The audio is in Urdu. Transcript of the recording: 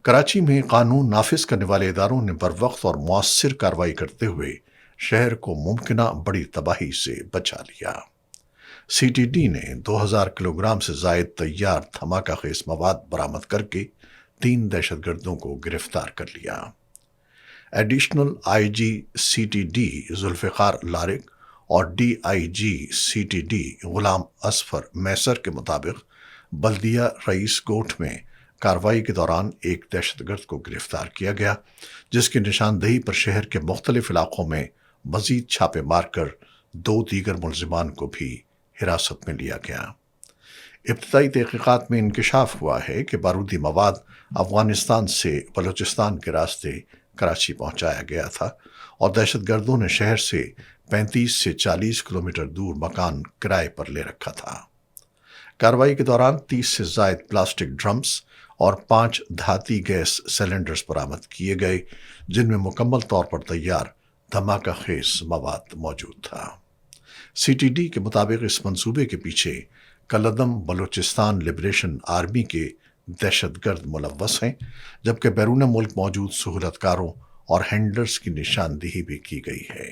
کراچی میں قانون نافذ کرنے والے اداروں نے بروقت اور مؤثر کارروائی کرتے ہوئے شہر کو ممکنہ بڑی تباہی سے بچا لیا۔ سی ٹی ڈی نے 2000 کلوگرام سے زائد تیار دھماکہ خیز مواد برآمد کر کے 3 دہشت گردوں کو گرفتار کر لیا۔ Additional I G C T D Zulfiqar لارق اور D I G C T D Ghulam Asfar میسر کے مطابق بلدیہ رئیس کوٹ میں کارروائی کے دوران ایک دہشت گرد کو گرفتار کیا گیا، جس کی نشاندہی پر شہر کے مختلف علاقوں میں مزید چھاپے مار کر 2 دیگر ملزمان کو بھی حراست میں لیا گیا۔ ابتدائی تحقیقات میں انکشاف ہوا ہے کہ بارودی مواد افغانستان سے بلوچستان کے راستے کراچی پہنچایا گیا تھا اور دہشت گردوں نے شہر سے 35 سے 40 کلومیٹر دور مکان کرائے پر لے رکھا تھا۔ کارروائی کے دوران 30 سے زائد پلاسٹک ڈرمز اور 5 دھاتی گیس سلنڈرز برآمد کیے گئے، جن میں مکمل طور پر تیار دھماکہ خیز مواد موجود تھا۔ سی ٹی ڈی کے مطابق اس منصوبے کے پیچھے کالعدم بلوچستان لبریشن آرمی کے دہشت گرد ملوث ہیں، جبکہ بیرون ملک موجود سہولت کاروں اور ہینڈلرز کی نشاندہی بھی کی گئی ہے۔